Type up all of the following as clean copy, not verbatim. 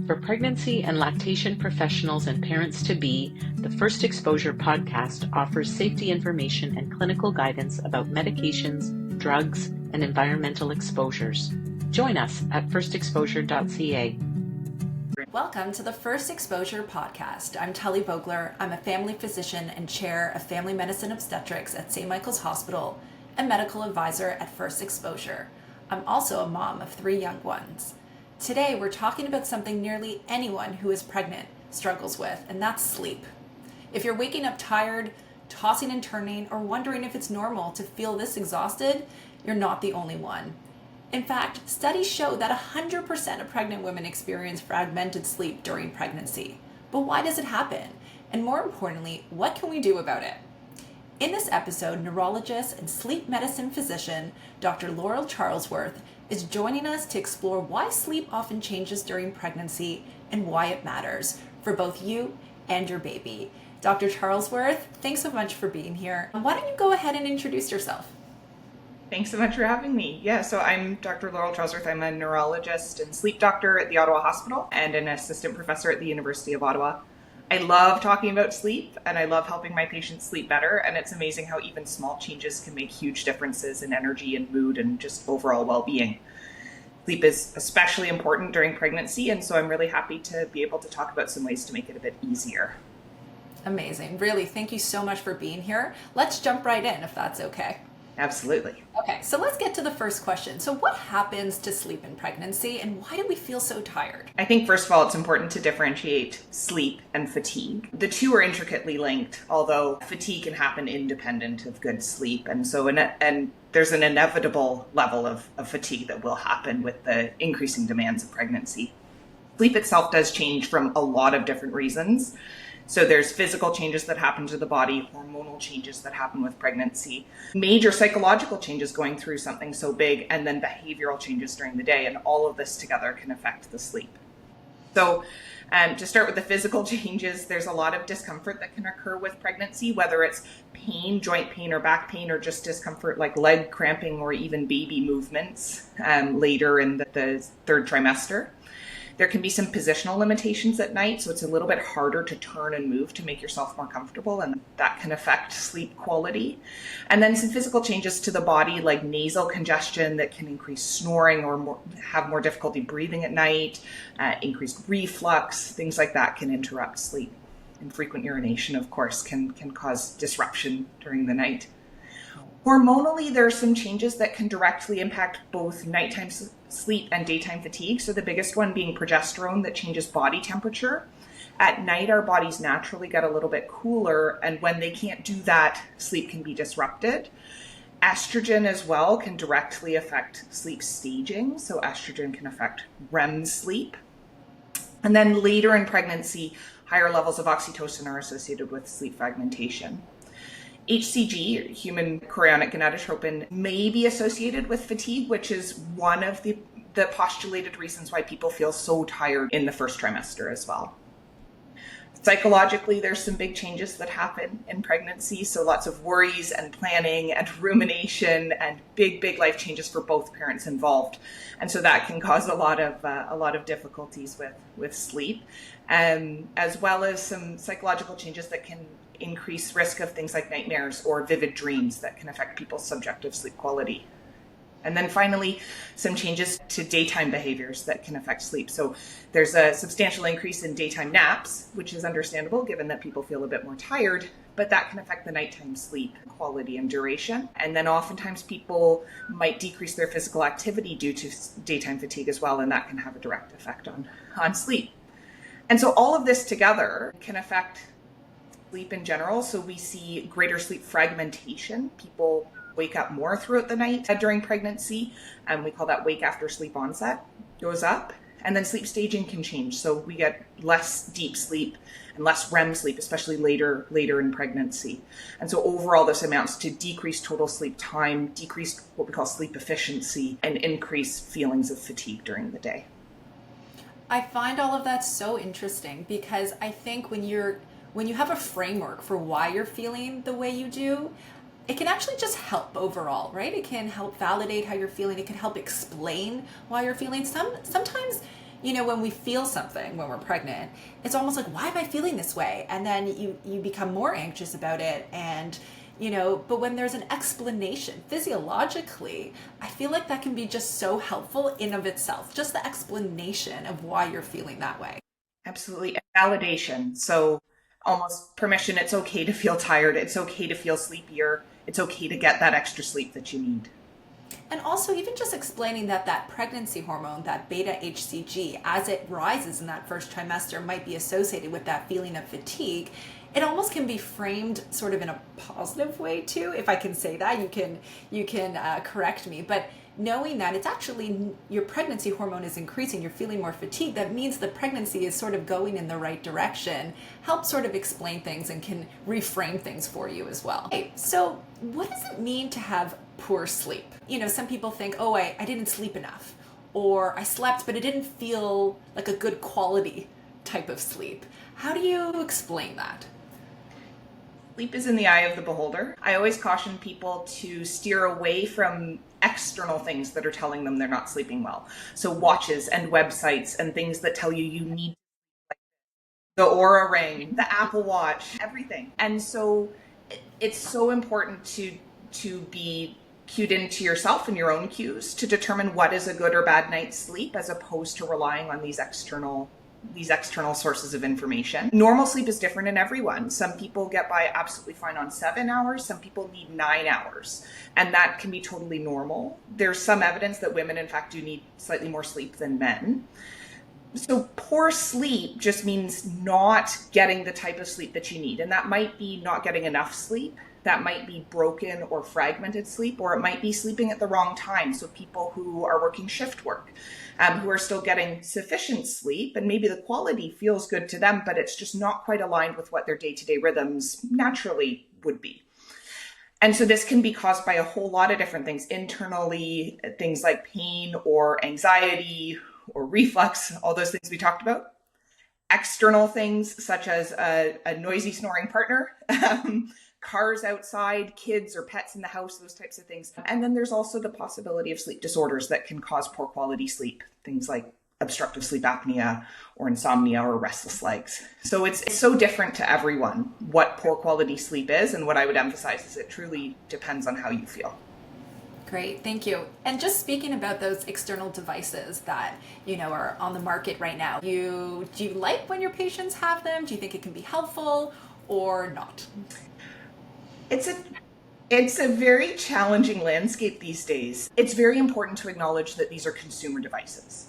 For pregnancy and lactation professionals and parents-to-be, the First Exposure podcast offers safety information and clinical guidance about medications, drugs, and environmental exposures. Join us at firstexposure.ca. Welcome to the First Exposure podcast. I'm Tali Bogler. I'm a family physician and chair of family medicine obstetrics at St. Michael's Hospital and medical advisor at First Exposure. I'm also a mom of 3 young ones. Today, we're talking about something nearly anyone who is pregnant struggles with, and that's sleep. If you're waking up tired, tossing and turning, or wondering if it's normal to feel this exhausted, you're not the only one. In fact, studies show that 100% of pregnant women experience fragmented sleep during pregnancy. But why does it happen? And more importantly, what can we do about it? In this episode, neurologist and sleep medicine physician, Dre Laurel Charlesworth, is joining us to explore why sleep often changes during pregnancy and why it matters for both you and your baby. Dr. Charlesworth, thanks so much for being here. Why don't you go ahead and introduce yourself? Thanks so much for having me. So I'm Dr. Laurel Charlesworth. I'm a neurologist and sleep doctor at the Ottawa Hospital and an assistant professor at the University of Ottawa. I love talking about sleep and I love helping my patients sleep better, and it's amazing how even small changes can make huge differences in energy and mood and just overall well-being. Sleep is especially important during pregnancy, and so I'm really happy to be able to talk about some ways to make it a bit easier. Amazing. Really, thank you so much for being here. Let's jump right in if that's okay. Absolutely. Okay, so let's get to the first question. So what happens to sleep in pregnancy and why do we feel so tired? I think first of all, it's important to differentiate sleep and fatigue. The two are intricately linked, although fatigue can happen independent of good sleep. And so there's an inevitable level of fatigue that will happen with the increasing demands of pregnancy. Sleep itself does change from a lot of different reasons. So there's physical changes that happen to the body, hormonal changes that happen with pregnancy, major psychological changes going through something so big, and then behavioral changes during the day. And all of this together can affect the sleep. So to start with the physical changes, there's a lot of discomfort that can occur with pregnancy, whether it's pain, joint pain or back pain, or just discomfort like leg cramping or even baby movements later in the third trimester. There can be some positional limitations at night, so it's a little bit harder to turn and move to make yourself more comfortable, and that can affect sleep quality. And then some physical changes to the body, like nasal congestion that can increase snoring or have more difficulty breathing at night, increased reflux, things like that can interrupt sleep. And frequent urination, of course, can cause disruption during the night. Hormonally, there are some changes that can directly impact both nighttime sleep and daytime fatigue. So the biggest one being progesterone that changes body temperature. At night, our bodies naturally get a little bit cooler, and when they can't do that, sleep can be disrupted. Estrogen as well can directly affect sleep staging. So estrogen can affect REM sleep. And then later in pregnancy, higher levels of oxytocin are associated with sleep fragmentation. HCG, human chorionic gonadotropin, may be associated with fatigue, which is one of the postulated reasons why people feel so tired in the first trimester as well. Psychologically, there's some big changes that happen in pregnancy, so lots of worries and planning and rumination and big life changes for both parents involved, and so that can cause a lot of difficulties with sleep, as well as some psychological changes that can increase risk of things like nightmares or vivid dreams that can affect people's subjective sleep quality. And then finally, some changes to daytime behaviors that can affect sleep. So there's a substantial increase in daytime naps, which is understandable given that people feel a bit more tired, but that can affect the nighttime sleep quality and duration. And then oftentimes people might decrease their physical activity due to daytime fatigue as well, and that can have a direct effect on sleep. And so all of this together can affect sleep in general. So we see greater sleep fragmentation. People wake up more throughout the night during pregnancy, and we call that wake after sleep onset goes up. And then sleep staging can change. So we get less deep sleep and less REM sleep, especially later in pregnancy. And so overall, this amounts to decreased total sleep time, decreased what we call sleep efficiency, and increased feelings of fatigue during the day. I find all of that so interesting because I think when you have a framework for why you're feeling the way you do, it can actually just help overall, right? It can help validate how you're feeling. It can help explain why you're feeling. Sometimes when we feel something when we're pregnant, it's almost like, why am I feeling this way? And then you become more anxious about it. And, but when there's an explanation physiologically, I feel like that can be just so helpful in of itself, just the explanation of why you're feeling that way. Absolutely. And validation. So almost permission. It's okay to feel tired. It's okay to feel sleepier. It's okay to get that extra sleep that you need. And also even just explaining that pregnancy hormone, that beta HCG, as it rises in that first trimester, might be associated with that feeling of fatigue. It almost can be framed sort of in a positive way too, if I can say that. You can correct me, but knowing that it's actually your pregnancy hormone is increasing, you're feeling more fatigued, that means the pregnancy is sort of going in the right direction, helps sort of explain things and can reframe things for you as well. Okay, so what does it mean to have poor sleep? Some people think, oh, I didn't sleep enough, or I slept, but it didn't feel like a good quality type of sleep. How do you explain that? Sleep is in the eye of the beholder. I always caution people to steer away from external things that are telling them they're not sleeping well. So watches and websites and things that tell you need the Oura Ring, the Apple Watch, everything. And so it's so important to be cued into yourself and your own cues to determine what is a good or bad night's sleep, as opposed to relying on these external sources of information. Normal sleep is different in everyone. Some people get by absolutely fine on 7 hours. Some people need 9 hours, and that can be totally normal. There's some evidence that women, in fact, do need slightly more sleep than men. So poor sleep just means not getting the type of sleep that you need. And that might be not getting enough sleep. That might be broken or fragmented sleep, or it might be sleeping at the wrong time. So people who are working shift work, who are still getting sufficient sleep, and maybe the quality feels good to them, but it's just not quite aligned with what their day-to-day rhythms naturally would be. And so this can be caused by a whole lot of different things internally, things like pain or anxiety or reflux, all those things we talked about. External things such as a noisy snoring partner, cars outside, kids or pets in the house, those types of things. And then there's also the possibility of sleep disorders that can cause poor quality sleep, things like obstructive sleep apnea or insomnia or restless legs. So it's so different to everyone what poor quality sleep is. And what I would emphasize is it truly depends on how you feel. Great, thank you. And just speaking about those external devices that, are on the market right now, do you like when your patients have them? Do you think it can be helpful or not? It's a very challenging landscape these days. It's very important to acknowledge that these are consumer devices.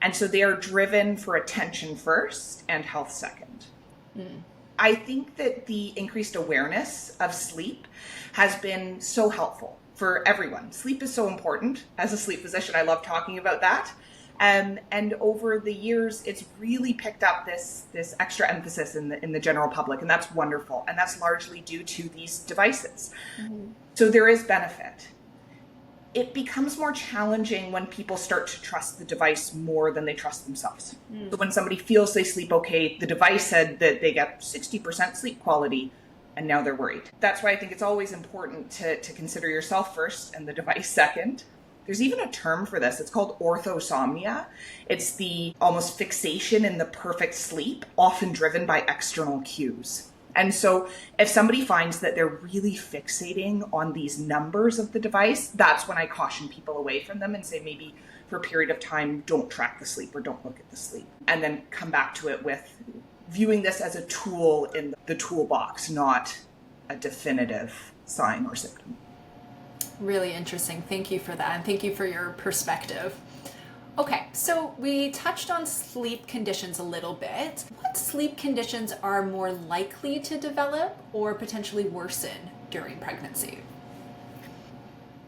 And so they are driven for attention first and health second. I think that the increased awareness of sleep has been so helpful for everyone. Sleep is so important. As a sleep physician, I love talking about that. And over the years, it's really picked up this extra emphasis in the general public, and that's wonderful. And that's largely due to these devices. Mm-hmm. So there is benefit. It becomes more challenging when people start to trust the device more than they trust themselves. So when somebody feels they sleep okay, the device said that they get 60% sleep quality, and now they're worried. That's why I think it's always important to consider yourself first and the device second. There's even a term for this. It's called orthosomnia. It's the almost fixation in the perfect sleep, often driven by external cues. And so if somebody finds that they're really fixating on these numbers of the device, that's when I caution people away from them and say maybe for a period of time, don't track the sleep or don't look at the sleep. And then come back to it with viewing this as a tool in the toolbox, not a definitive sign or symptom. Really interesting. Thank you for that. And thank you for your perspective. Okay, so we touched on sleep conditions a little bit. What sleep conditions are more likely to develop or potentially worsen during pregnancy?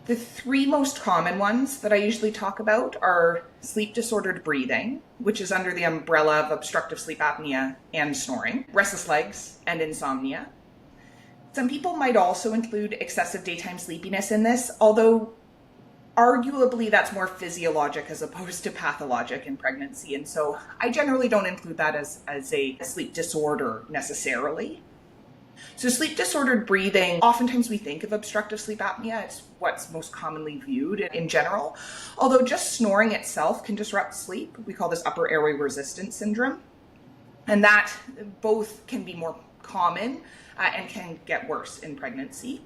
The three most common ones that I usually talk about are sleep disordered breathing, which is under the umbrella of obstructive sleep apnea and snoring, restless legs, and insomnia. Some people might also include excessive daytime sleepiness in this, although arguably that's more physiologic as opposed to pathologic in pregnancy. And so I generally don't include that as a sleep disorder necessarily. So sleep disordered breathing, oftentimes we think of obstructive sleep apnea. It's what's most commonly viewed in general. Although just snoring itself can disrupt sleep. We call this upper airway resistance syndrome. And that both can be more common and can get worse in pregnancy.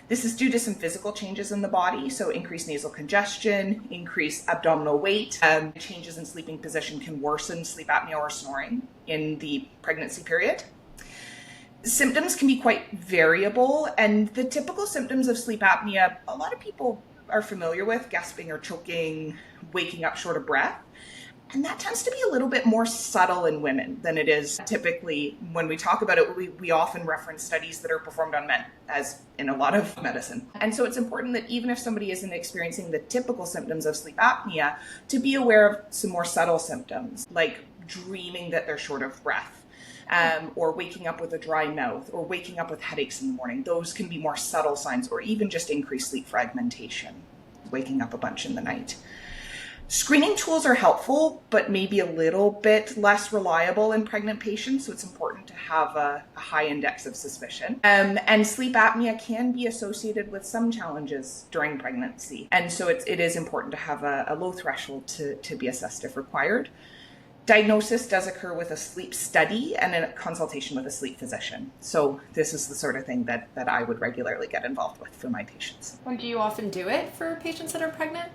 This is due to some physical changes in the body, so increased nasal congestion, increased abdominal weight. Changes in sleeping position can worsen sleep apnea or snoring in the pregnancy period. Symptoms can be quite variable, and the typical symptoms of sleep apnea, a lot of people are familiar with: gasping or choking, waking up short of breath. And that tends to be a little bit more subtle in women than it is typically. When we talk about it, we often reference studies that are performed on men, as in a lot of medicine. And so it's important that even if somebody isn't experiencing the typical symptoms of sleep apnea, to be aware of some more subtle symptoms, like dreaming that they're short of breath, or waking up with a dry mouth, or waking up with headaches in the morning. Those can be more subtle signs, or even just increased sleep fragmentation, waking up a bunch in the night. Screening tools are helpful, but maybe a little bit less reliable in pregnant patients, so it's important to have a high index of suspicion. And sleep apnea can be associated with some challenges during pregnancy, and so it is important to have a low threshold to be assessed if required. Diagnosis does occur with a sleep study and a consultation with a sleep physician. So this is the sort of thing that I would regularly get involved with for my patients. And do you often do it for patients that are pregnant?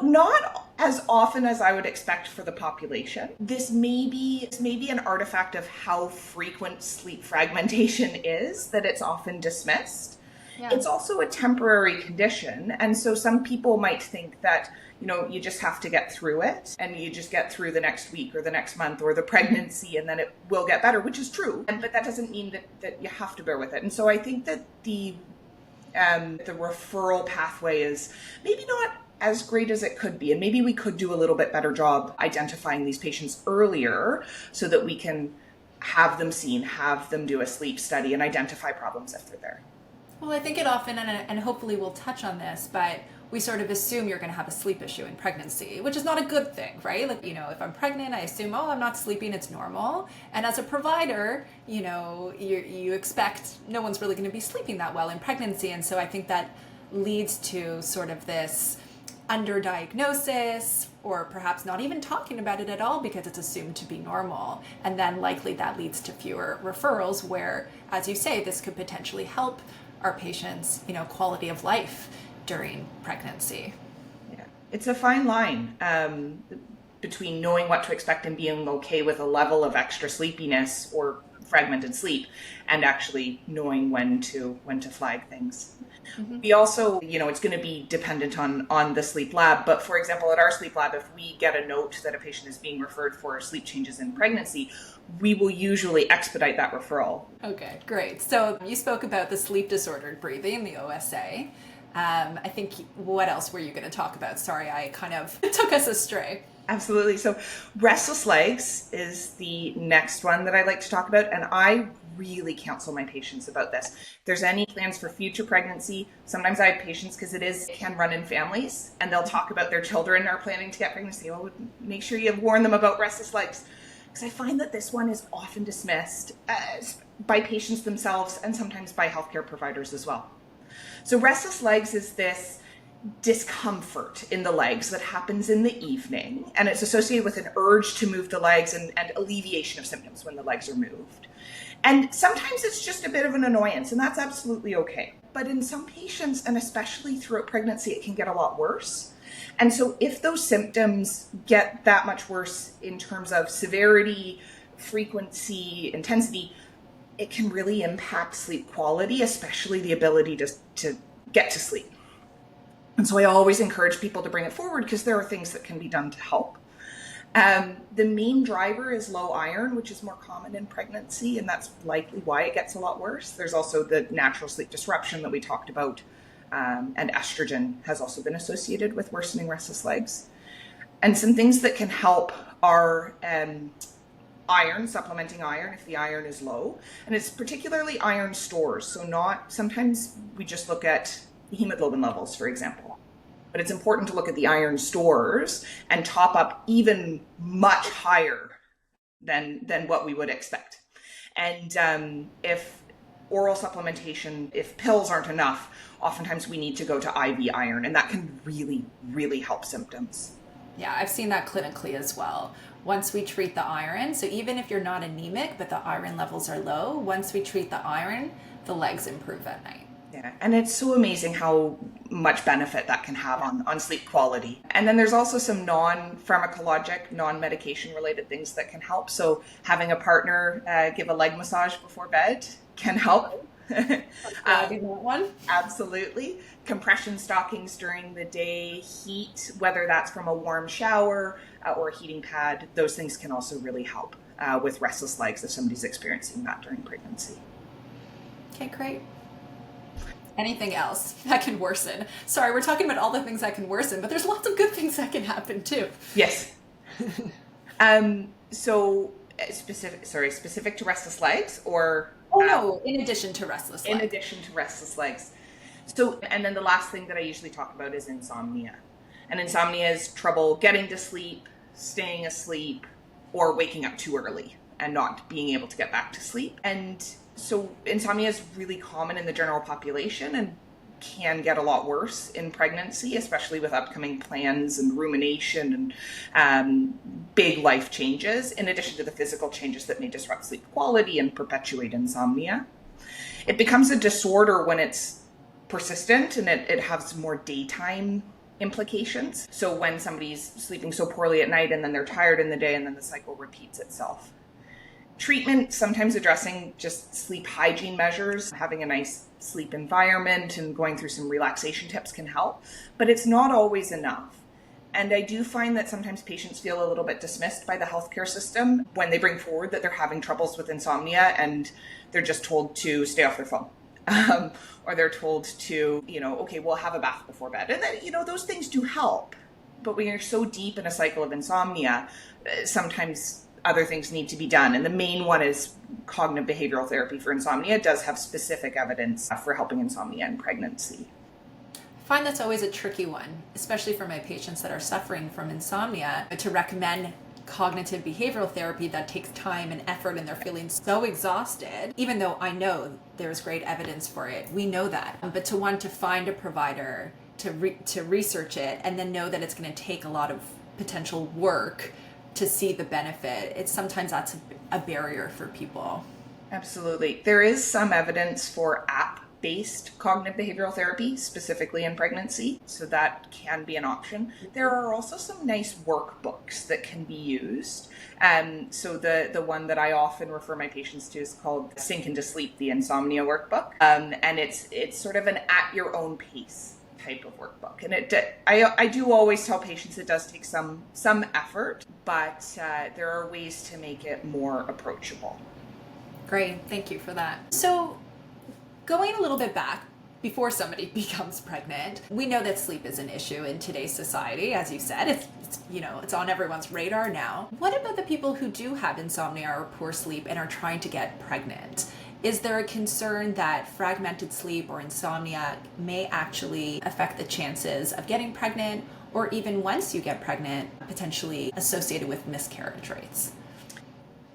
Not as often as I would expect for the population. This may be an artifact of how frequent sleep fragmentation is, that it's often dismissed. Yeah. It's also a temporary condition. And so some people might think that, you just have to get through it and you just get through the next week or the next month or the pregnancy and then it will get better, which is true. But that doesn't mean that you have to bear with it. And so I think that the referral pathway is maybe not as great as it could be. And maybe we could do a little bit better job identifying these patients earlier so that we can have them seen, have them do a sleep study and identify problems if they're there. Well, I think it often, and hopefully we'll touch on this, but we sort of assume you're going to have a sleep issue in pregnancy, which is not a good thing, right? Like, if I'm pregnant, I assume, I'm not sleeping, it's normal. And as a provider, you expect no one's really going to be sleeping that well in pregnancy. And so I think that leads to sort of this underdiagnosis, or perhaps not even talking about it at all because it's assumed to be normal. And then likely that leads to fewer referrals where, as you say, this could potentially help our patients, quality of life during pregnancy. Yeah, it's a fine line between knowing what to expect and being okay with a level of extra sleepiness or fragmented sleep, and actually knowing when to flag things. Mm-hmm. We also, it's going to be dependent on the sleep lab. But for example, at our sleep lab, if we get a note that a patient is being referred for sleep changes in pregnancy, we will usually expedite that referral. Okay, great. So you spoke about the sleep disordered breathing, the OSA. I think, what else were you going to talk about? Sorry, I kind of took us astray. Absolutely. So restless legs is the next one that I like to talk about. And I really counsel my patients about this. If there's any plans for future pregnancy, sometimes I have patients, because it can run in families, and they'll talk about their children are planning to get pregnant. Well, make sure you warn them about restless legs. Because I find that this one is often dismissed by patients themselves and sometimes by healthcare providers as well. So restless legs is this discomfort in the legs that happens in the evening, and it's associated with an urge to move the legs and alleviation of symptoms when the legs are moved. And sometimes it's just a bit of an annoyance, and that's absolutely okay. But in some patients, and especially throughout pregnancy, it can get a lot worse. And so if those symptoms get that much worse in terms of severity, frequency, intensity, it can really impact sleep quality, especially the ability to get to sleep. And so I always encourage people to bring it forward because there are things that can be done to help. The main driver is low iron, which is more common in pregnancy, and that's likely why it gets a lot worse. There's also the natural sleep disruption that we talked about, and estrogen has also been associated with worsening restless legs. And some things that can help are iron, supplementing iron if the iron is low, and it's particularly iron stores. So sometimes we just look at hemoglobin levels, for example. But it's important to look at the iron stores and top up even much higher than what we would expect. And if oral supplementation, if pills aren't enough, oftentimes we need to go to IV iron, and that can really, really help symptoms. Yeah, I've seen that clinically as well. Once we treat the iron, so even if you're not anemic, but the iron levels are low, once we treat the iron, the legs improve at night. Yeah, and it's so amazing how much benefit that can have on sleep quality. And then there's also some non-pharmacologic, non-medication related things that can help. So having a partner give a leg massage before bed can help. One. Absolutely. Compression stockings during the day, heat, whether that's from a warm shower or a heating pad, those things can also really help with restless legs if somebody's experiencing that during pregnancy. Okay, great. Anything else that can worsen? Sorry, we're talking about all the things that can worsen, but there's lots of good things that can happen too. Yes. So specific to restless legs, or? Oh no, in addition to restless legs. In addition to restless legs. So, and then the last thing that I usually talk about is insomnia. And insomnia is trouble getting to sleep, staying asleep, or waking up too early and not being able to get back to sleep. And so insomnia is really common in the general population and can get a lot worse in pregnancy, especially with upcoming plans and rumination and big life changes, in addition to the physical changes that may disrupt sleep quality and perpetuate insomnia. It becomes a disorder when it's persistent and it has more daytime implications. So when somebody's sleeping so poorly at night and then they're tired in the day and then the cycle repeats itself. Treatment, sometimes addressing just sleep hygiene measures, having a nice sleep environment and going through some relaxation tips can help, but it's not always enough. And I do find that sometimes patients feel a little bit dismissed by the healthcare system when they bring forward that they're having troubles with insomnia and they're just told to stay off their phone. Or they're told to, okay, we'll have a bath before bed. And then, those things do help. But when you're so deep in a cycle of insomnia, sometimes other things need to be done. And the main one is cognitive behavioral therapy for insomnia. It does have specific evidence for helping insomnia in pregnancy. I find that's always a tricky one, especially for my patients that are suffering from insomnia, to recommend cognitive behavioral therapy that takes time and effort and they're feeling so exhausted, even though I know there's great evidence for it. We know that. But to want to find a provider to research it and then know that it's going to take a lot of potential work to see the benefit, sometimes that's a barrier for people. Absolutely. There is some evidence for app-based cognitive behavioral therapy, specifically in pregnancy, so that can be an option. There are also some nice workbooks that can be used. So the one that I often refer my patients to is called Sink into Sleep, the Insomnia Workbook. And it's sort of an at your own pace type of workbook. And I do always tell patients it does take some effort, but there are ways to make it more approachable. Great, thank you for that. So going a little bit back, before somebody becomes pregnant, we know that sleep is an issue in today's society. As you said, it's on everyone's radar now. What about the people who do have insomnia or poor sleep and are trying to get pregnant? Is there a concern that fragmented sleep or insomnia may actually affect the chances of getting pregnant, or even once you get pregnant, potentially associated with miscarriage rates?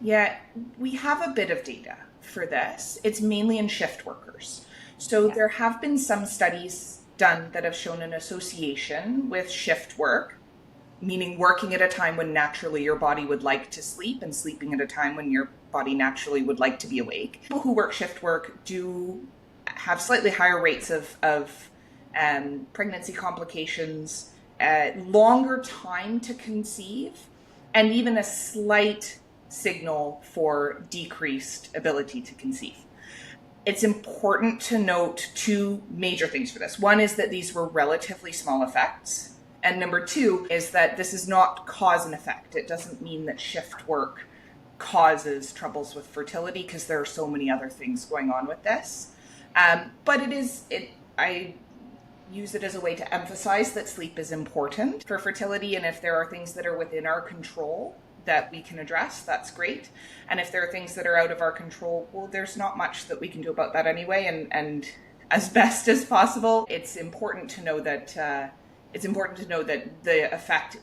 Yeah, we have a bit of data for this. It's mainly in shift workers. So there have been some studies done that have shown an association with shift work, meaning working at a time when naturally your body would like to sleep and sleeping at a time when your body naturally would like to be awake. People who work shift work do have slightly higher rates of pregnancy complications, longer time to conceive, and even a slight signal for decreased ability to conceive. It's important to note two major things for this. One is that these were relatively small effects. And number two is that this is not cause and effect. It doesn't mean that shift work causes troubles with fertility, because there are so many other things going on with this. But I use it as a way to emphasize that sleep is important for fertility. And if there are things that are within our control that we can address, that's great. And if there are things that are out of our control, well, there's not much that we can do about that anyway. And as best as possible, it's important to know that the effect,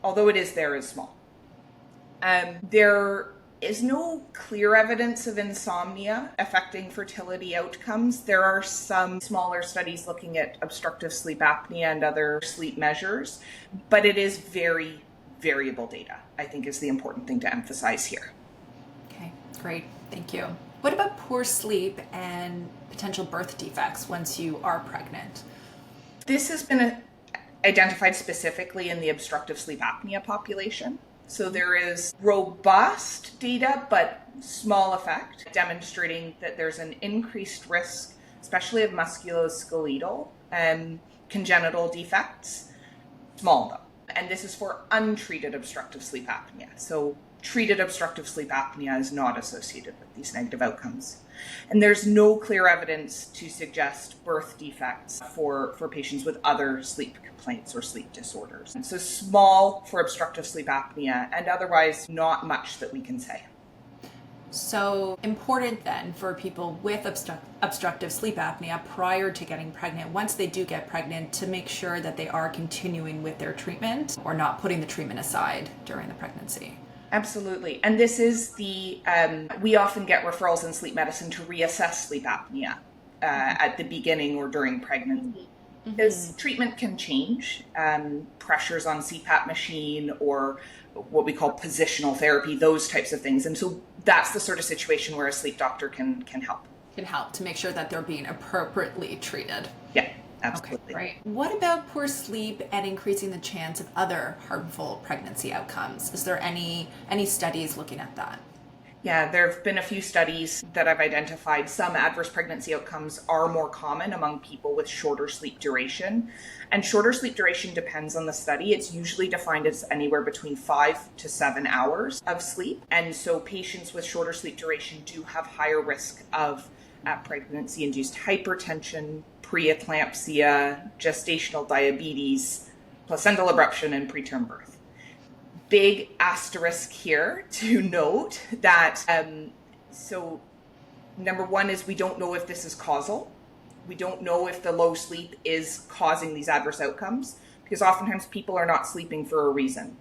although it is there, is small. There is no clear evidence of insomnia affecting fertility outcomes. There are some smaller studies looking at obstructive sleep apnea and other sleep measures, but it is very variable data, I think, is the important thing to emphasize here. Okay, great. Thank you. What about poor sleep and potential birth defects once you are pregnant? This has been identified specifically in the obstructive sleep apnea population. So there is robust data, but small effect, demonstrating that there's an increased risk, especially of musculoskeletal and congenital defects, small though. And this is for untreated obstructive sleep apnea. So treated obstructive sleep apnea is not associated with these negative outcomes. And there's no clear evidence to suggest birth defects for patients with other sleep complaints or sleep disorders. So small for obstructive sleep apnea, and otherwise not much that we can say. So important then for people with obstructive sleep apnea prior to getting pregnant, once they do get pregnant, to make sure that they are continuing with their treatment or not putting the treatment aside during the pregnancy. Absolutely. And this is we often get referrals in sleep medicine to reassess sleep apnea at the beginning or during pregnancy. Because treatment can change, pressures on CPAP machine or what we call positional therapy, those types of things. And so that's the sort of situation where a sleep doctor can help. Can help to make sure that they're being appropriately treated. Yeah. Absolutely. Okay, right. What about poor sleep and increasing the chance of other harmful pregnancy outcomes? Is there any studies looking at that? Yeah, there have been a few studies that I've identified. Some adverse pregnancy outcomes are more common among people with shorter sleep duration. And shorter sleep duration depends on the study. It's usually defined as anywhere between 5 to 7 hours of sleep. And so patients with shorter sleep duration do have higher risk of pregnancy-induced hypertension, preeclampsia, gestational diabetes, placental abruption, and preterm birth. Big asterisk here to note that, so number one is we don't know if this is causal. We don't know if the low sleep is causing these adverse outcomes, because oftentimes people are not sleeping for a reason.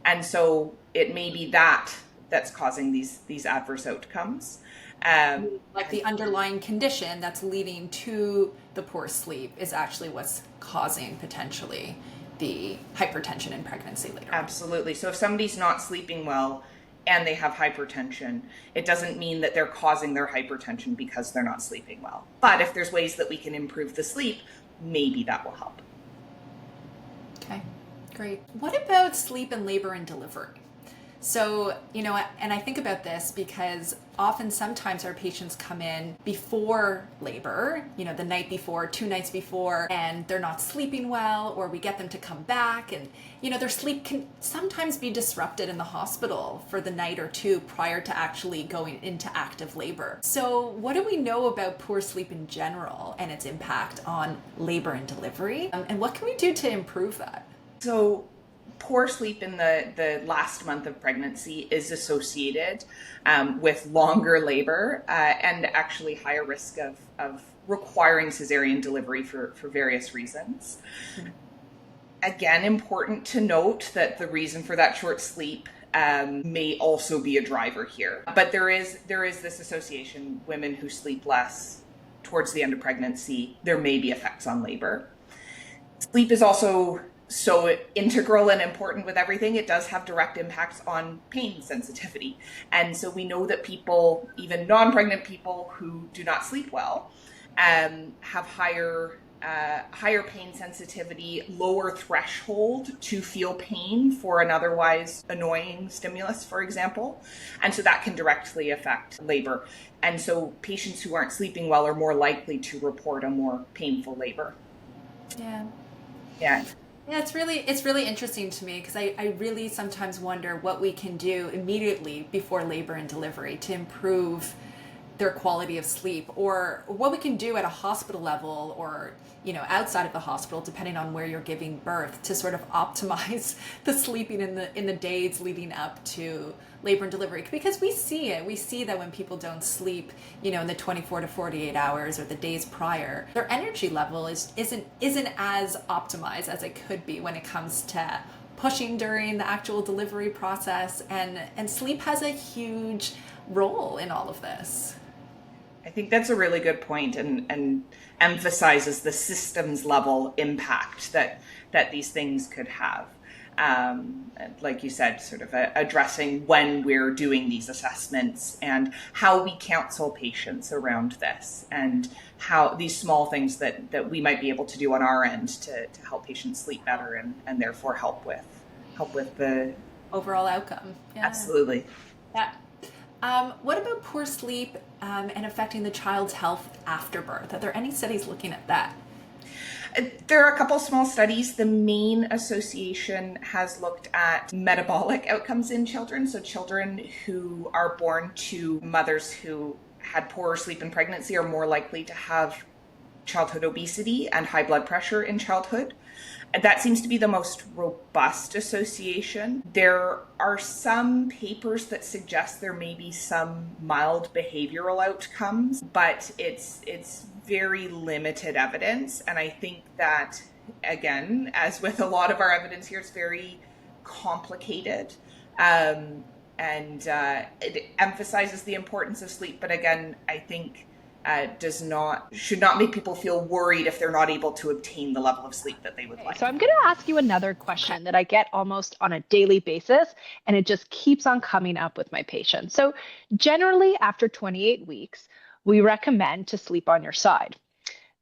And so it may be that's causing these adverse outcomes. Like the underlying condition that's leading to the poor sleep is actually what's causing potentially the hypertension in pregnancy later. Absolutely. So if somebody's not sleeping well and they have hypertension, it doesn't mean that they're causing their hypertension because they're not sleeping well. But if there's ways that we can improve the sleep, maybe that will help. Okay, great. What about sleep and labor and delivery? So, and I think about this because sometimes our patients come in before labor, the night before, 2 nights before, and they're not sleeping well, or we get them to come back and, their sleep can sometimes be disrupted in the hospital for the night or two prior to actually going into active labor. So what do we know about poor sleep in general and its impact on labor and delivery? And what can we do to improve that? So poor sleep in the last month of pregnancy is associated with longer labor and actually higher risk of requiring cesarean delivery for various reasons. Again, important to note that the reason for that short sleep may also be a driver here. But there is this association. Women who sleep less towards the end of pregnancy, there may be effects on labor. Sleep is also so integral and important with everything. It does have direct impacts on pain sensitivity. And so we know that people, even non-pregnant people who do not sleep well, have higher pain sensitivity, lower threshold to feel pain for an otherwise annoying stimulus, for example. And so that can directly affect labor. And so patients who aren't sleeping well are more likely to report a more painful labor. Yeah. Yeah. Yeah, it's really interesting to me because I really sometimes wonder what we can do immediately before labor and delivery to improve their quality of sleep, or what we can do at a hospital level or outside of the hospital, depending on where you're giving birth, to sort of optimize the sleeping in the days leading up to labor and delivery. Because we see that when people don't sleep, in the 24 to 48 hours or the days prior, their energy level isn't as optimized as it could be when it comes to pushing during the actual delivery process, and sleep has a huge role in all of this. I think that's a really good point, and emphasizes the systems level impact that these things could have. Like you said, sort of addressing when we're doing these assessments and how we counsel patients around this, and how these small things that we might be able to do on our end to help patients sleep better and therefore help with the overall outcome. Yeah. Absolutely. Yeah. What about poor sleep and affecting the child's health after birth? Are there any studies looking at that? There are a couple small studies. The main association has looked at metabolic outcomes in children. So children who are born to mothers who had poorer sleep in pregnancy are more likely to have childhood obesity and high blood pressure in childhood. That seems to be the most robust association. There are some papers that suggest there may be some mild behavioral outcomes, but it's very limited evidence. And I think that, again, as with a lot of our evidence here, it's very complicated. And it emphasizes the importance of sleep, but again, I think should not make people feel worried if they're not able to obtain the level of sleep that they would like. So I'm going to ask you another question that I get almost on a daily basis, and it just keeps on coming up with my patients. So generally after 28 weeks, we recommend to sleep on your side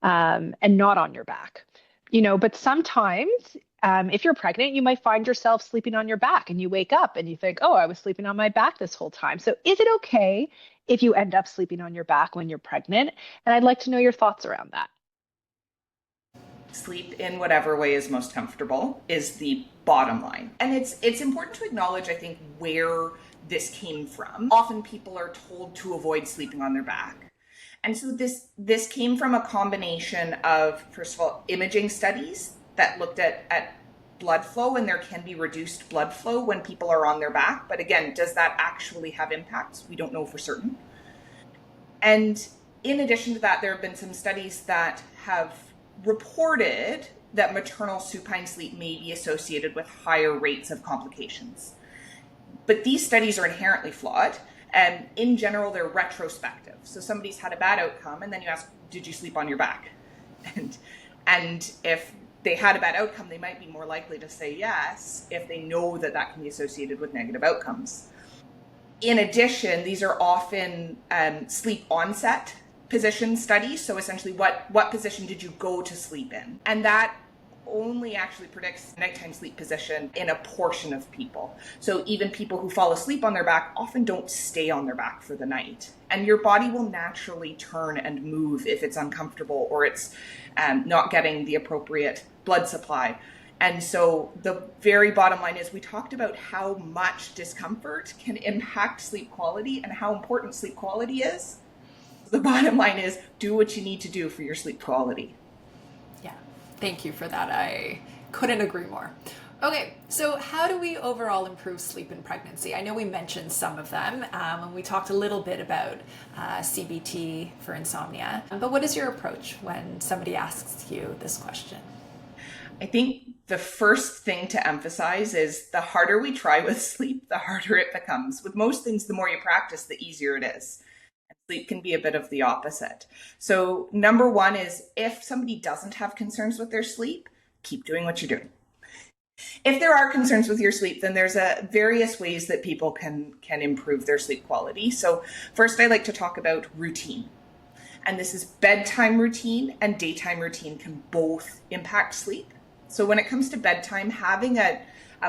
and not on your back. But sometimes if you're pregnant, you might find yourself sleeping on your back and you wake up and you think, oh, I was sleeping on my back this whole time. So is it okay if you end up sleeping on your back when you're pregnant? And I'd like to know your thoughts around that. Sleep in whatever way is most comfortable is the bottom line. And it's important to acknowledge, I think, where this came from. Often people are told to avoid sleeping on their back. And so this came from a combination of, first of all, imaging studies that looked at blood flow, and there can be reduced blood flow when people are on their back. But again, does that actually have impacts? We don't know for certain. And in addition to that, there have been some studies that have reported that maternal supine sleep may be associated with higher rates of complications. But these studies are inherently flawed, and in general, they're retrospective. So somebody's had a bad outcome, and then you ask, did you sleep on your back? And if they had a bad outcome, they might be more likely to say yes if they know that can be associated with negative outcomes. In addition, these are often sleep onset position studies. So essentially, what position did you go to sleep in? And that only actually predicts nighttime sleep position in a portion of people. So even people who fall asleep on their back often don't stay on their back for the night. And your body will naturally turn and move if it's uncomfortable or it's not getting the appropriate blood supply. And so the very bottom line is we talked about how much discomfort can impact sleep quality and how important sleep quality is. The bottom line is do what you need to do for your sleep quality. Yeah, thank you for that. I couldn't agree more. Okay, so how do we overall improve sleep in pregnancy? I know we mentioned some of them, and we talked a little bit about CBT for insomnia. But what is your approach when somebody asks you this question? I think the first thing to emphasize is the harder we try with sleep, the harder it becomes. With most things, the more you practice, the easier it is. Sleep can be a bit of the opposite. So number one is if somebody doesn't have concerns with their sleep, keep doing what you're doing. If there are concerns with your sleep, then there's various ways that people can improve their sleep quality. So first, I like to talk about routine. And this is bedtime routine and daytime routine can both impact sleep. So when it comes to bedtime, having a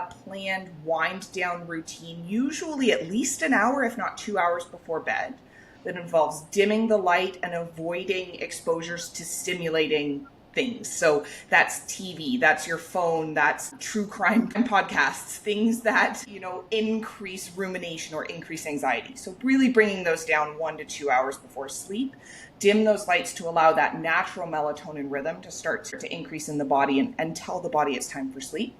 planned wind down routine, usually at least an hour, if not 2 hours before bed, that involves dimming the light and avoiding exposures to stimulating things. So that's TV, that's your phone, that's true crime podcasts, things that, increase rumination or increase anxiety. So really bringing those down 1 to 2 hours before sleep. Dim those lights to allow that natural melatonin rhythm to start to increase in the body and tell the body it's time for sleep.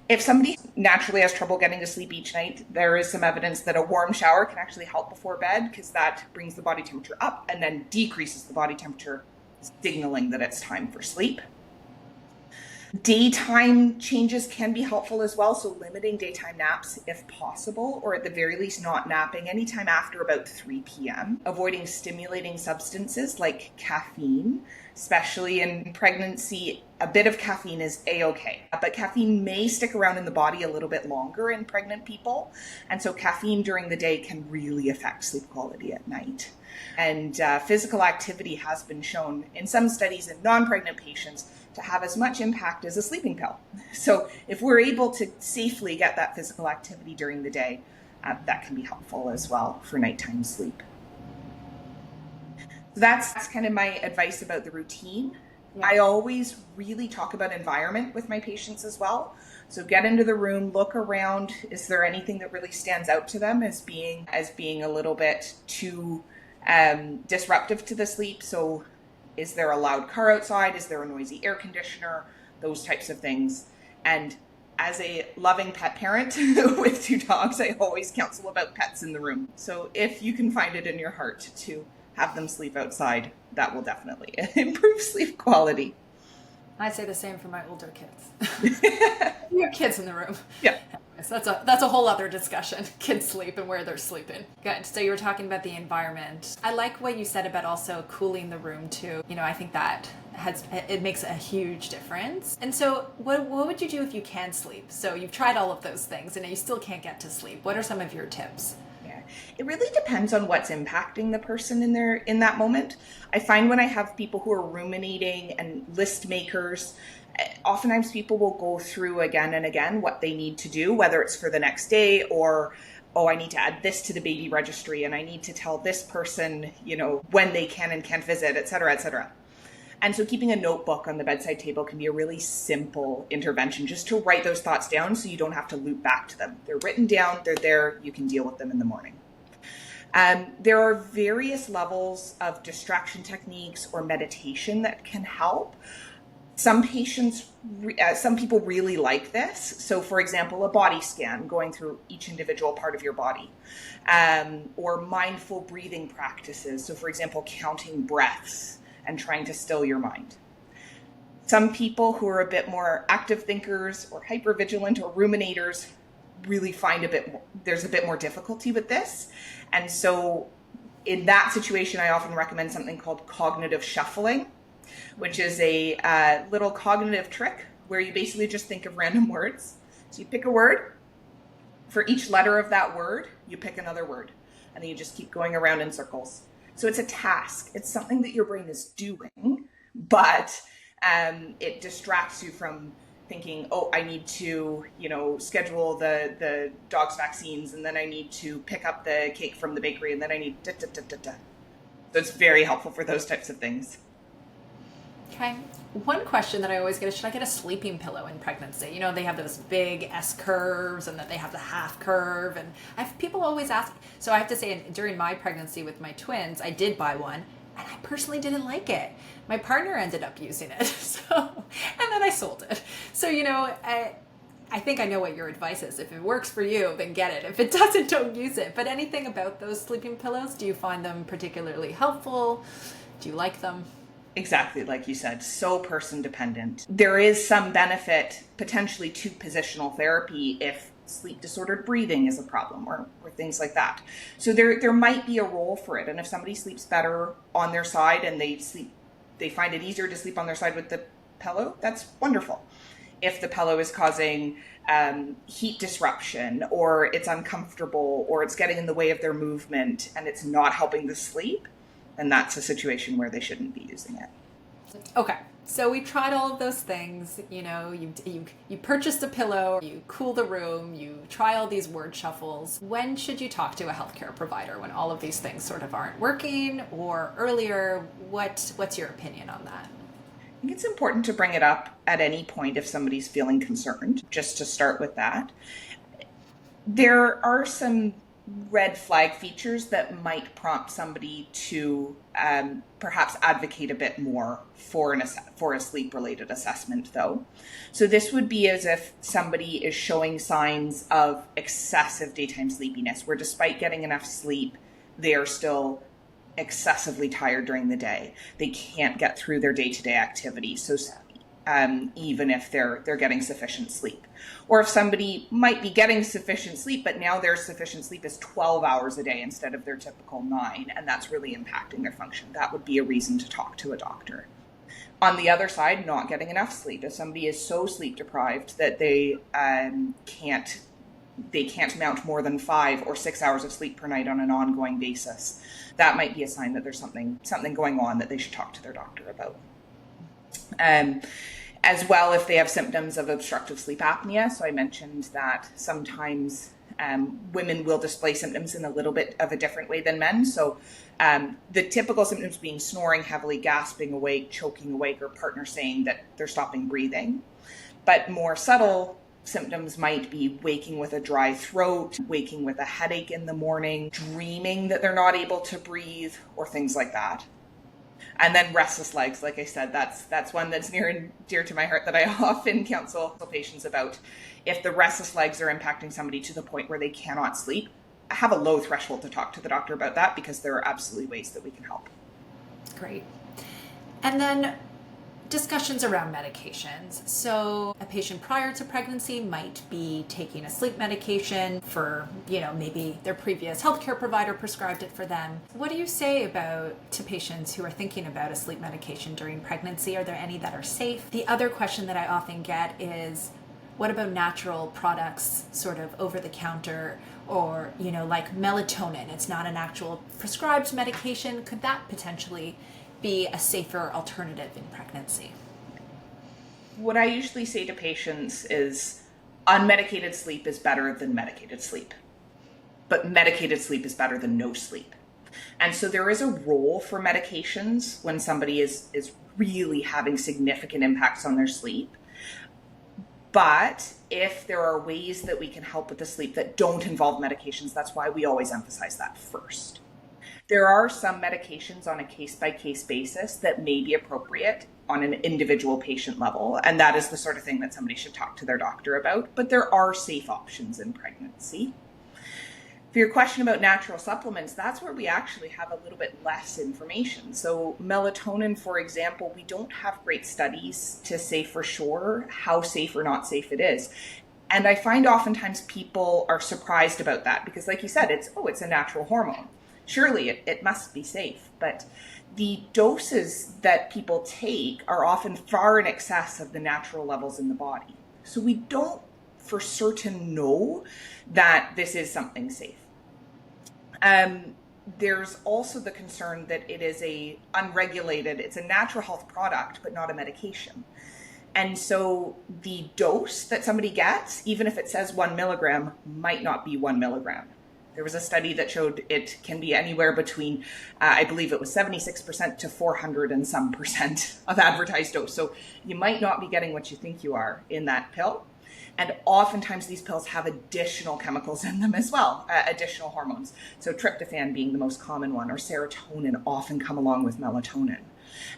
If somebody naturally has trouble getting to sleep each night, there is some evidence that a warm shower can actually help before bed because that brings the body temperature up and then decreases the body temperature, signaling that it's time for sleep. Daytime changes can be helpful as well, so limiting daytime naps if possible, or at the very least not napping anytime after about 3 p.m. Avoiding stimulating substances like caffeine, especially in pregnancy. A bit of caffeine is a-okay, but caffeine may stick around in the body a little bit longer in pregnant people, and so caffeine during the day can really affect sleep quality at night. And physical activity has been shown in some studies in non-pregnant patients to have as much impact as a sleeping pill. So if we're able to safely get that physical activity during the day, that can be helpful as well for nighttime sleep. So that's kind of my advice about the routine. Yeah. I always really talk about environment with my patients as well. So get into the room, look around. Is there anything that really stands out to them as being a little bit too disruptive to the sleep? So is there a loud car outside? Is there a noisy air conditioner? Those types of things. And as a loving pet parent with 2 dogs, I always counsel about pets in the room. So if you can find it in your heart to have them sleep outside, that will definitely improve sleep quality. I say the same for my older kids. You have kids in the room. Yeah. So that's a whole other discussion, kids sleep and where they're sleeping. Good. So you were talking about the environment. I like what you said about also cooling the room too. I think that it makes a huge difference. And so what would you do if you can sleep? So you've tried all of those things and you still can't get to sleep. What are some of your tips? It really depends on what's impacting the person in that moment. I find when I have people who are ruminating and list makers, oftentimes people will go through again and again what they need to do, whether it's for the next day or, I need to add this to the baby registry and I need to tell this person, when they can and can't visit, et cetera, et cetera. And so keeping a notebook on the bedside table can be a really simple intervention, just to write those thoughts down so you don't have to loop back to them. They're written down, they're there, you can deal with them in the morning. There are various levels of distraction techniques or meditation that can help. Some people really like this. So for example, a body scan, going through each individual part of your body, or mindful breathing practices. So for example, counting breaths and trying to still your mind. Some people who are a bit more active thinkers or hypervigilant or ruminators really find there's a bit more difficulty with this. And so in that situation, I often recommend something called cognitive shuffling, which is a little cognitive trick where you basically just think of random words. So you pick a word. For each letter of that word, you pick another word. And then you just keep going around in circles. So it's a task. It's something that your brain is doing, but it distracts you from thinking, I need to, schedule the dog's vaccines, and then I need to pick up the cake from the bakery, and then I need da-da-da-da-da. So it's very helpful for those types of things. Okay. One question that I always get is, should I get a sleeping pillow in pregnancy? They have those big S curves and then they have the half curve. And people always ask. So I have to say, during my pregnancy with my twins, I did buy one and I personally didn't like it. My partner ended up using it. And then I sold it. So, I think I know what your advice is. If it works for you, then get it. If it doesn't, don't use it. But anything about those sleeping pillows? Do you find them particularly helpful? Do you like them? Exactly, like you said, so person dependent. There is some benefit potentially to positional therapy if sleep disordered breathing is a problem or things like that. So there might be a role for it. And if somebody sleeps better on their side and they find it easier to sleep on their side with the pillow, that's wonderful. If the pillow is causing heat disruption, or it's uncomfortable, or it's getting in the way of their movement and it's not helping the sleep, and that's a situation where they shouldn't be using it. Okay, so we tried all of those things. You purchased a pillow, you cool the room, you try all these word shuffles. When should you talk to a healthcare provider? When all of these things sort of aren't working, or earlier? What's your opinion on that? I think it's important to bring it up at any point if somebody's feeling concerned, just to start with that. There are some red flag features that might prompt somebody to perhaps advocate a bit more for a sleep-related assessment, though. So this would be as if somebody is showing signs of excessive daytime sleepiness, where despite getting enough sleep, they are still excessively tired during the day. They can't get through their day-to-day activities. So even if they're getting sufficient sleep. Or if somebody might be getting sufficient sleep, but now their sufficient sleep is 12 hours a day instead of their typical 9, and that's really impacting their function. That would be a reason to talk to a doctor. On the other side, not getting enough sleep. If somebody is so sleep deprived that they can't mount more than 5 or 6 hours of sleep per night on an ongoing basis, that might be a sign that there's something going on that they should talk to their doctor about. As well, if they have symptoms of obstructive sleep apnea. So I mentioned that sometimes women will display symptoms in a little bit of a different way than men. So the typical symptoms being snoring heavily, gasping awake, choking awake, or partner saying that they're stopping breathing. But more subtle symptoms might be waking with a dry throat, waking with a headache in the morning, dreaming that they're not able to breathe, or things like that. And then restless legs, like I said, that's one that's near and dear to my heart that I often counsel patients about. If the restless legs are impacting somebody to the point where they cannot sleep, I have a low threshold to talk to the doctor about that, because there are absolutely ways that we can help. Great. And then discussions around medications. So a patient prior to pregnancy might be taking a sleep medication for, maybe their previous healthcare provider prescribed it for them. What do you say to patients who are thinking about a sleep medication during pregnancy? Are there any that are safe? The other question that I often get is, what about natural products, sort of over the counter, or, like melatonin? It's not an actual prescribed medication. Could that potentially be a safer alternative in pregnancy? What I usually say to patients is unmedicated sleep is better than medicated sleep, but medicated sleep is better than no sleep. And so there is a role for medications when somebody is really having significant impacts on their sleep. But if there are ways that we can help with the sleep that don't involve medications, that's why we always emphasize that first. There are some medications on a case-by-case basis that may be appropriate on an individual patient level, and that is the sort of thing that somebody should talk to their doctor about, but there are safe options in pregnancy. For your question about natural supplements, that's where we actually have a little bit less information. So melatonin, for example, we don't have great studies to say for sure how safe or not safe it is. And I find oftentimes people are surprised about that because, like you said, it's a natural hormone. Surely it must be safe, but the doses that people take are often far in excess of the natural levels in the body. So we don't for certain know that this is something safe. There's also the concern that it is it's a natural health product, but not a medication. And so the dose that somebody gets, even if it says 1 milligram, might not be 1 milligram. There was a study that showed it can be anywhere between, I believe it was 76% to 400 and some percent of advertised dose. So you might not be getting what you think you are in that pill. And oftentimes these pills have additional chemicals in them as well, additional hormones. So tryptophan being the most common one, or serotonin often come along with melatonin.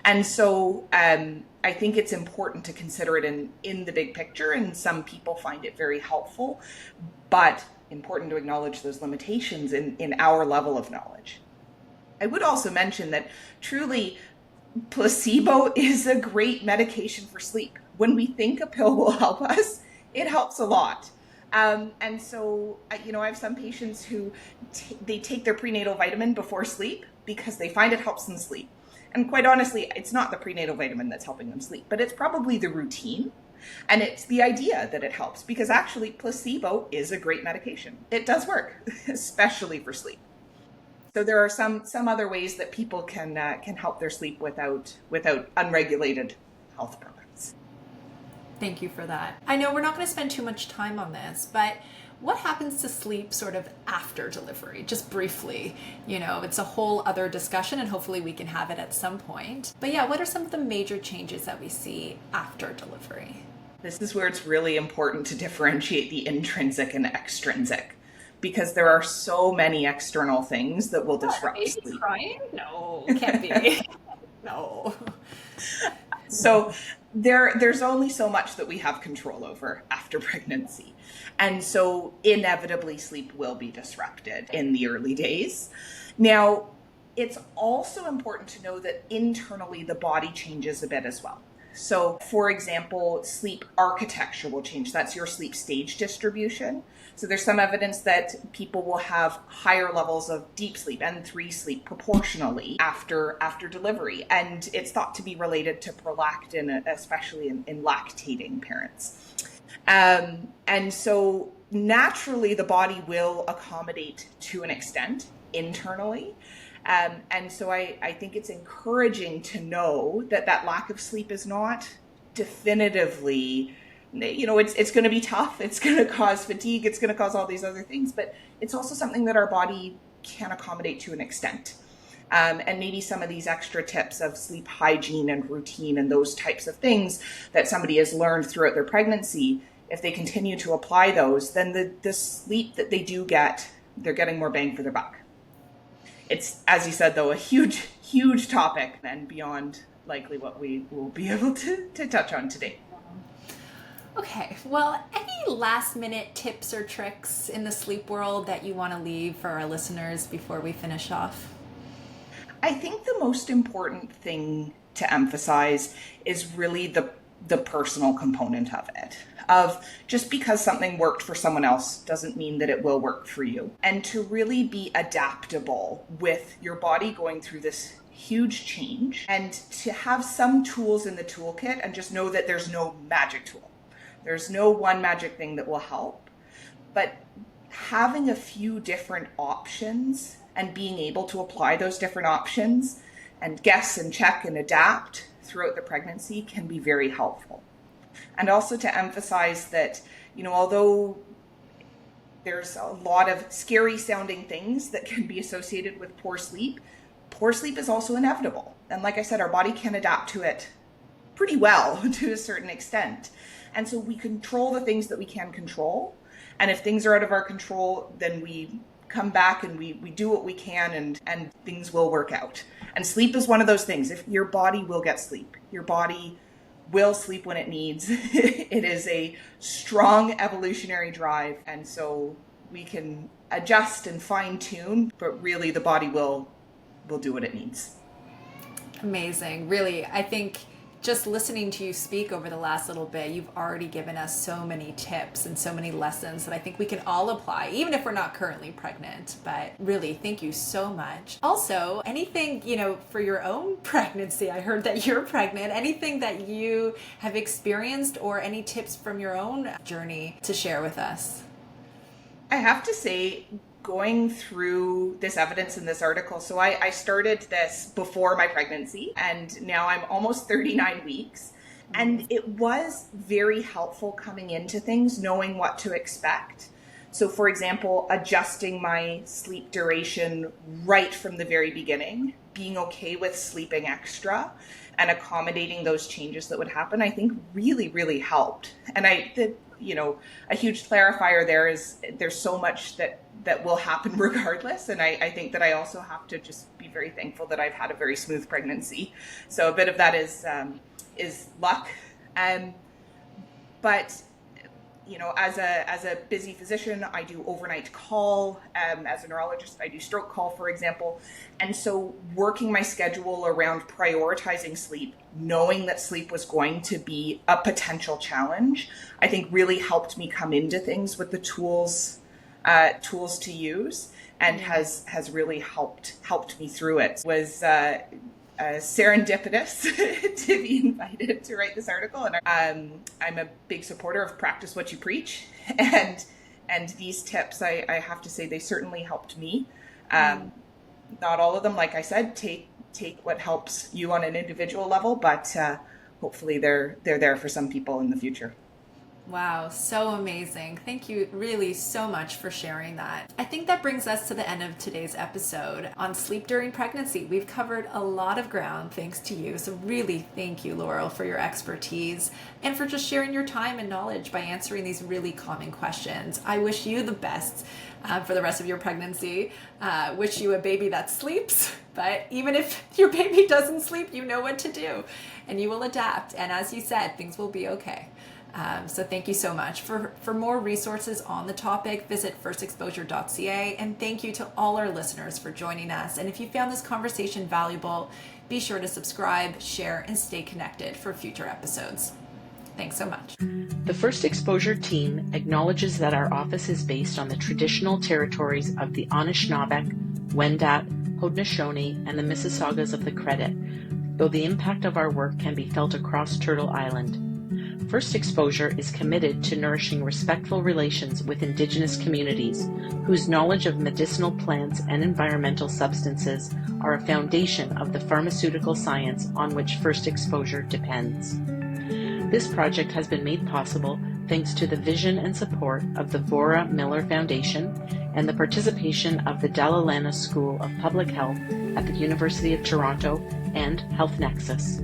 And so I think it's important to consider it in the big picture, and some people find it very helpful, but important to acknowledge those limitations in our level of knowledge. I would also mention that truly placebo is a great medication for sleep. When we think a pill will help us, it helps a lot. And so, I have some patients who they take their prenatal vitamin before sleep because they find it helps them sleep. And quite honestly, it's not the prenatal vitamin that's helping them sleep, but it's probably the routine. And it's the idea that it helps, because actually placebo is a great medication. It does work, especially for sleep. So there are some other ways that people can help their sleep without unregulated health products. Thank you for that. I know we're not going to spend too much time on this, but what happens to sleep sort of after delivery? Just briefly, it's a whole other discussion, and hopefully we can have it at some point. But yeah, what are some of the major changes that we see after delivery? This is where it's really important to differentiate the intrinsic and extrinsic, because there are so many external things that will disrupt sleep. Crying? No, can't be. No. So there's only so much that we have control over after pregnancy. And so inevitably sleep will be disrupted in the early days. Now, it's also important to know that internally the body changes a bit as well. So, for example, sleep architecture will change. That's your sleep stage distribution. So there's some evidence that people will have higher levels of deep sleep, N3 sleep, proportionally after delivery. And it's thought to be related to prolactin, especially in lactating parents. And so naturally, the body will accommodate to an extent internally. And so I think it's encouraging to know that lack of sleep is not definitively, it's going to be tough. It's going to cause fatigue. It's going to cause all these other things, but it's also something that our body can accommodate to an extent. And maybe some of these extra tips of sleep hygiene and routine and those types of things that somebody has learned throughout their pregnancy, if they continue to apply those, then the sleep that they do get, they're getting more bang for their buck. It's, as you said, though, a huge, huge topic and beyond likely what we will be able to touch on today. Okay, well, any last minute tips or tricks in the sleep world that you want to leave for our listeners before we finish off? I think the most important thing to emphasize is really the personal component of it. Of just because something worked for someone else doesn't mean that it will work for you. And to really be adaptable with your body going through this huge change, and to have some tools in the toolkit and just know that there's no magic tool. There's no one magic thing that will help, but having a few different options and being able to apply those different options and guess and check and adapt throughout the pregnancy can be very helpful. And also to emphasize that, although there's a lot of scary sounding things that can be associated with poor sleep is also inevitable. And like I said, our body can adapt to it pretty well to a certain extent. And so we control the things that we can control. And if things are out of our control, then we come back and we do what we can and things will work out. And sleep is one of those things. If your body will get sleep, your body will sleep when it needs. It is a strong evolutionary drive. And so we can adjust and fine tune, but really the body will do what it needs. Amazing. Really, I think just listening to you speak over the last little bit, you've already given us so many tips and so many lessons that I think we can all apply, even if we're not currently pregnant. But really, thank you so much. Also, anything, for your own pregnancy, I heard that you're pregnant, anything that you have experienced or any tips from your own journey to share with us? I have to say, going through this evidence in this article, so I started this before my pregnancy, and now I'm almost 39 weeks. And it was very helpful coming into things, knowing what to expect. So for example, adjusting my sleep duration right from the very beginning, being okay with sleeping extra and accommodating those changes that would happen, I think really, really helped. And a huge clarifier there is there's so much that will happen regardless. And I think that I also have to just be very thankful that I've had a very smooth pregnancy. So a bit of that is luck. But as a busy physician, I do overnight call. As a neurologist, I do stroke call, for example. And so working my schedule around prioritizing sleep, knowing that sleep was going to be a potential challenge, I think really helped me come into things with the tools to use, and has really helped me through it. It was serendipitous to be invited to write this article, and I'm a big supporter of practice what you preach, and these tips, I have to say, they certainly helped me. Not all of them, like I said, take what helps you on an individual level, but hopefully they're there for some people in the future. Wow, so amazing. Thank you really so much for sharing that. I think that brings us to the end of today's episode on sleep during pregnancy. We've covered a lot of ground thanks to you. So really thank you, Laurel, for your expertise and for just sharing your time and knowledge by answering these really common questions. I wish you the best for the rest of your pregnancy. Wish you a baby that sleeps, but even if your baby doesn't sleep, you know what to do and you will adapt. And as you said, things will be okay. So thank you so much. For more resources on the topic, visit firstexposure.ca, and thank you to all our listeners for joining us. And if you found this conversation valuable, be sure to subscribe, share, and stay connected for future episodes. Thanks so much. The First Exposure team acknowledges that our office is based on the traditional territories of the Anishinaabe, Wendat, Haudenosaunee, and the Mississaugas of the Credit, though the impact of our work can be felt across Turtle Island. First Exposure is committed to nourishing respectful relations with Indigenous communities whose knowledge of medicinal plants and environmental substances are a foundation of the pharmaceutical science on which First Exposure depends. This project has been made possible thanks to the vision and support of the Vora Miller Foundation and the participation of the Dalla Lana School of Public Health at the University of Toronto and Health Nexus.